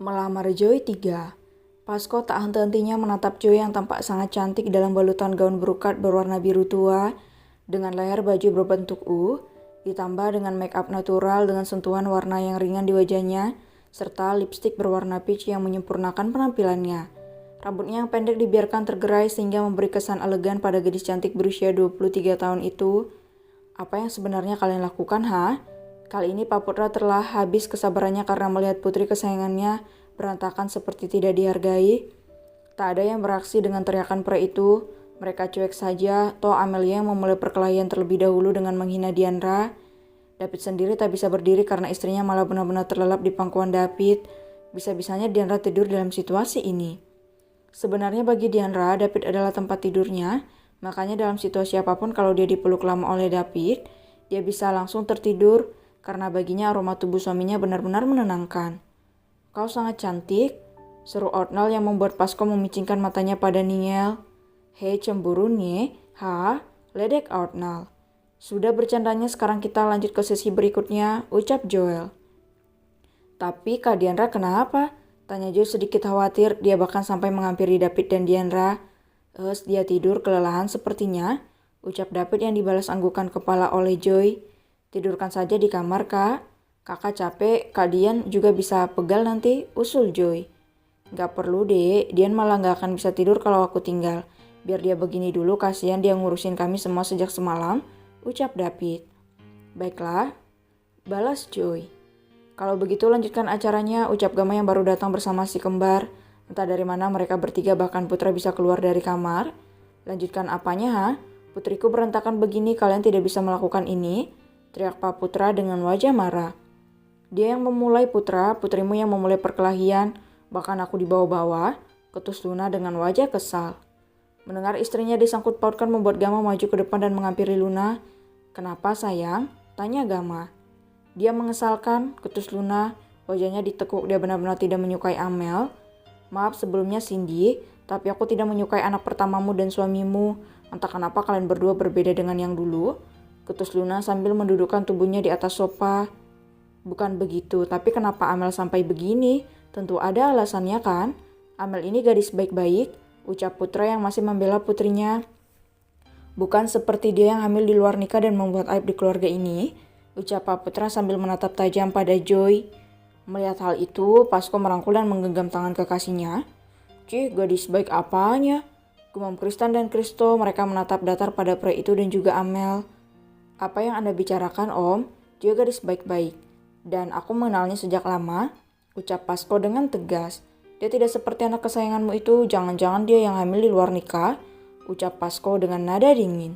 Melamar Joy 3. Pasko tak henti-hentinya menatap Joy yang tampak sangat cantik dalam balutan gaun brokat berwarna biru tua dengan leher baju berbentuk U, ditambah dengan make up natural dengan sentuhan warna yang ringan di wajahnya, serta lipstik berwarna peach yang menyempurnakan penampilannya. Rambutnya yang pendek dibiarkan tergerai sehingga memberi kesan elegan pada gadis cantik berusia 23 tahun itu. Apa yang sebenarnya kalian lakukan, ha? Kali ini Pak Putra telah habis kesabarannya karena melihat putri kesayangannya berantakan seperti tidak dihargai. Tak ada yang beraksi dengan teriakan pria itu. Mereka cuek saja, toh Amelia yang memulai perkelahian terlebih dahulu dengan menghina Diandra. David sendiri tak bisa berdiri karena istrinya malah benar-benar terlelap di pangkuan David. Bisa-bisanya Diandra tidur dalam situasi ini. Sebenarnya bagi Diandra, David adalah tempat tidurnya. Makanya dalam situasi apapun kalau dia dipeluk lama oleh David, dia bisa langsung tertidur. Karena baginya aroma tubuh suaminya benar-benar menenangkan. Kau sangat cantik, seru Ordnal yang membuat Pasko memicingkan matanya pada Niel. Hei cemburu nih, ha? Ledek Ordnal. Sudah bercandanya, sekarang kita lanjut ke sesi berikutnya, ucap Joel. Tapi Kak Diandra kenapa? Tanya Joel sedikit khawatir, dia bahkan sampai menghampiri David dan Diandra. Dia tidur kelelahan sepertinya, ucap David yang dibalas anggukan kepala oleh Joy. Tidurkan saja di kamar, Kak. Kakak capek, Kak Dian juga bisa pegal nanti, usul Joy. Gak perlu deh, Dian malah gak akan bisa tidur kalau aku tinggal. Biar dia begini dulu, kasihan dia ngurusin kami semua sejak semalam, ucap David. Baiklah, balas Joy. Kalau begitu lanjutkan acaranya, ucap Gama yang baru datang bersama si kembar. Entah dari mana mereka bertiga bahkan Putra bisa keluar dari kamar. Lanjutkan apanya, ha? Putriku berantakan begini, kalian tidak bisa melakukan ini? Teriak Pak Putra dengan wajah marah. Dia yang memulai Putra, putrimu yang memulai perkelahian, bahkan aku dibawa-bawa, ketus Luna dengan wajah kesal. Mendengar istrinya disangkut pautkan membuat Gama maju ke depan dan menghampiri Luna. Kenapa sayang? Tanya Gama. Dia mengesalkan, ketus Luna, wajahnya ditekuk, dia benar-benar tidak menyukai Amel. Maaf sebelumnya Cindy, tapi aku tidak menyukai anak pertamamu dan suamimu. Entah kenapa kalian berdua berbeda dengan yang dulu. Ketus Luna sambil mendudukkan tubuhnya di atas sofa. Bukan begitu, tapi kenapa Amel sampai begini? Tentu ada alasannya kan? Amel ini gadis baik-baik, ucap Putra yang masih membela putrinya. Bukan seperti dia yang hamil di luar nikah dan membuat aib di keluarga ini, ucap Pak Putra sambil menatap tajam pada Joy. Melihat hal itu, Pasko merangkul dan menggenggam tangan kekasihnya. Cih, gadis baik apanya? Gumam Kristan dan Kristo, mereka menatap datar pada pria itu dan juga Amel. Apa yang Anda bicarakan, Om? Dia gadis baik-baik. Dan aku mengenalnya sejak lama, ucap Pasko dengan tegas. Dia tidak seperti anak kesayanganmu itu, jangan-jangan dia yang hamil di luar nikah, ucap Pasko dengan nada dingin.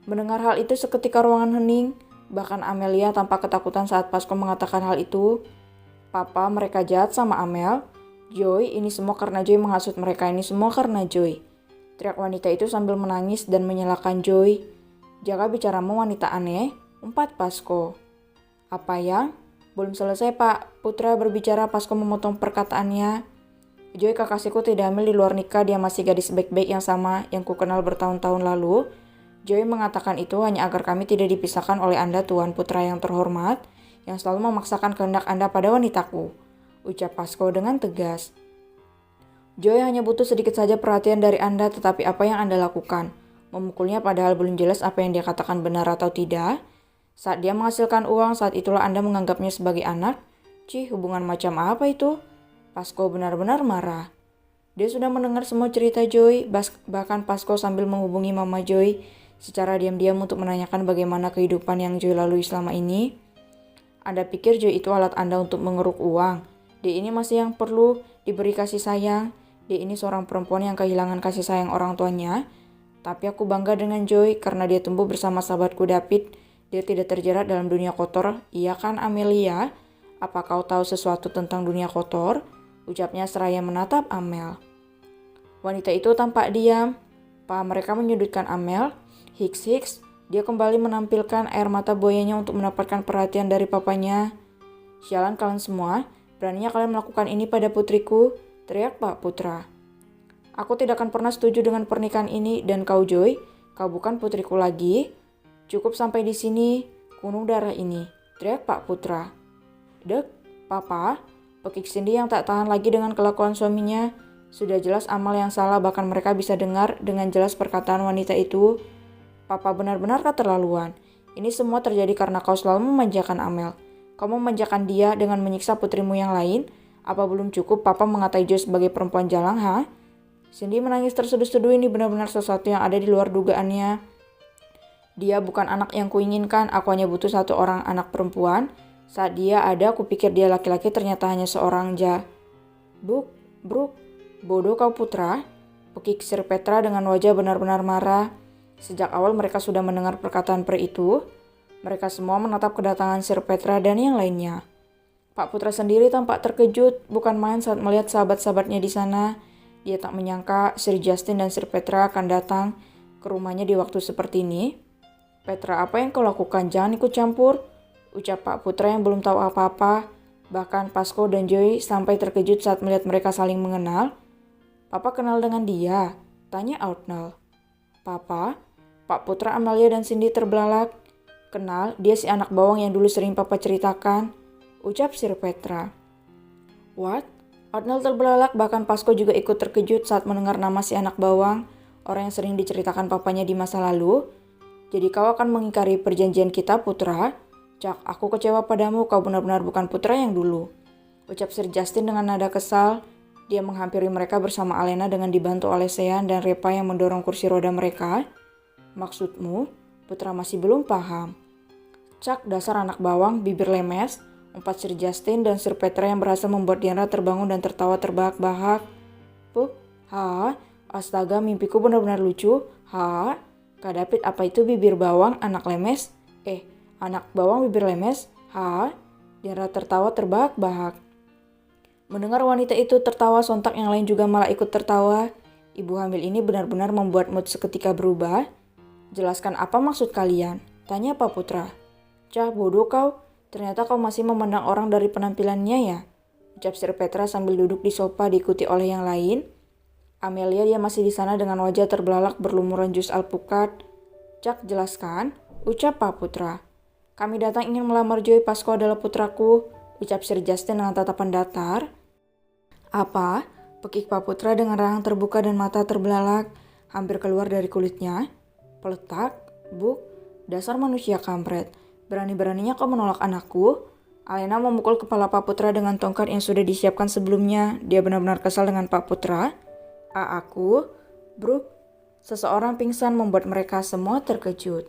Mendengar hal itu seketika ruangan hening, bahkan Amelia tampak ketakutan saat Pasko mengatakan hal itu. Papa, mereka jahat sama Amel. Joy, ini semua karena Joy menghasut mereka, ini semua karena Joy. Teriak wanita itu sambil menangis dan menyalahkan Joy. Jaga bicaramu wanita aneh, umpat Pasko. Apa yang? Belum selesai Pak, Putra berbicara. Pasko memotong perkataannya. Joy kekasihku tidak hamil di luar nikah, dia masih gadis baik-baik yang sama yang kukenal bertahun-tahun lalu. Joy mengatakan itu hanya agar kami tidak dipisahkan oleh Anda Tuan Putra yang terhormat, yang selalu memaksakan kehendak Anda pada wanitaku, ucap Pasko dengan tegas. Joy hanya butuh sedikit saja perhatian dari Anda, tetapi apa yang Anda lakukan? Memukulnya padahal belum jelas apa yang dia katakan benar atau tidak. Saat dia menghasilkan uang, saat itulah Anda menganggapnya sebagai anak. Cih, hubungan macam apa itu? Pasko benar-benar marah. Dia sudah mendengar semua cerita Joy, bahkan Pasko sambil menghubungi Mama Joy secara diam-diam untuk menanyakan bagaimana kehidupan yang Joy lalui selama ini. Anda pikir Joy itu alat Anda untuk mengeruk uang? Dia ini masih yang perlu diberi kasih sayang. Dia ini seorang perempuan yang kehilangan kasih sayang orang tuanya. Tapi aku bangga dengan Joy karena dia tumbuh bersama sahabatku David. Dia tidak terjerat dalam dunia kotor. Iya kan Amelia? Apa kau tahu sesuatu tentang dunia kotor? Ucapnya seraya menatap Amel. Wanita itu tampak diam. Mereka menyudutkan Amel. Hiks. Dia kembali menampilkan air mata buayanya untuk mendapatkan perhatian dari papanya. Sialan kalian semua. Beraninya kalian melakukan ini pada putriku? Teriak Pak Putra. Aku tidak akan pernah setuju dengan pernikahan ini dan kau Joy, kau bukan putriku lagi. Cukup sampai di sini, gunung darah ini, teriak Pak Putra. Dek, Papa, Pekik Cindy yang tak tahan lagi dengan kelakuan suaminya. Sudah jelas Amal yang salah, bahkan mereka bisa dengar dengan jelas perkataan wanita itu. Papa benar-benar keterlaluan. Ini semua terjadi karena kau selalu memanjakan Amel. Kau memanjakan dia dengan menyiksa putrimu yang lain. Apa belum cukup Papa mengatai Joy sebagai perempuan jalang, ha? Cindy menangis terseduh-seduh. Ini benar-benar sesuatu yang ada di luar dugaannya. Dia bukan anak yang kuinginkan, aku hanya butuh satu orang anak perempuan. Saat dia ada, kupikir dia laki-laki, ternyata hanya seorang Brooke, bodoh kau putra, pekik Sir Petra dengan wajah benar-benar marah. Sejak awal mereka sudah mendengar perkataan peri itu. Mereka semua menatap kedatangan Sir Petra dan yang lainnya. Pak Putra sendiri tampak terkejut, bukan main saat melihat sahabat-sahabatnya di sana. Dia tak menyangka Sir Justin dan Sir Petra akan datang ke rumahnya di waktu seperti ini. Petra, apa yang kau lakukan? Jangan ikut campur, ucap Pak Putra yang belum tahu apa-apa. Bahkan Pasco dan Joy sampai terkejut saat melihat mereka saling mengenal. Papa kenal dengan dia? Tanya Outnell. Papa? Pak Putra, Amelia dan Cindy terbelalak. Kenal, dia si anak bawang yang dulu sering Papa ceritakan, ucap Sir Petra. What? Outnell terbelalak, bahkan Pasco juga ikut terkejut saat mendengar nama si anak bawang, orang yang sering diceritakan papanya di masa lalu. Jadi kau akan mengingkari perjanjian kita, Putra? Cak, aku kecewa padamu, kau benar-benar bukan Putra yang dulu, ucap Sir Justin dengan nada kesal. Dia menghampiri mereka bersama Alena dengan dibantu oleh Sean dan Repa yang mendorong kursi roda mereka. Maksudmu? Putra masih belum paham. Cak, dasar anak bawang, bibir lemes, umpat Sir Justin dan Sir Petra yang berhasil membuat Diana terbangun dan tertawa terbahak-bahak. Puh, ha, astaga, mimpiku benar-benar lucu. Ha, Kak David, apa itu bibir bawang, anak lemes? Anak bawang bibir lemes? Ha, Diana tertawa terbahak-bahak. Mendengar wanita itu tertawa, sontak yang lain juga malah ikut tertawa. Ibu hamil ini benar-benar membuat mood seketika berubah. Jelaskan apa maksud kalian? Tanya Pak Putra. Cah, bodoh kau. Ternyata kau masih memandang orang dari penampilannya ya? Ucap Sir Petra sambil duduk di sofa diikuti oleh yang lain. Amelia, dia masih di sana dengan wajah terbelalak berlumuran jus alpukat. Cak, jelaskan. Ucap Pak Putra. Kami datang ingin melamar Joy, Pasco adalah putraku. Ucap Sir Justin dengan tatapan datar. Apa? Pekik Pak Putra dengan rahang terbuka dan mata terbelalak, hampir keluar dari kulitnya. Peletak, Buk, dasar manusia kampret. Berani-beraninya kau menolak anakku? Alena memukul kepala Pak Putra dengan tongkat yang sudah disiapkan sebelumnya. Dia benar-benar kesal dengan Pak Putra. Aku? Brooke? Seseorang pingsan membuat mereka semua terkejut.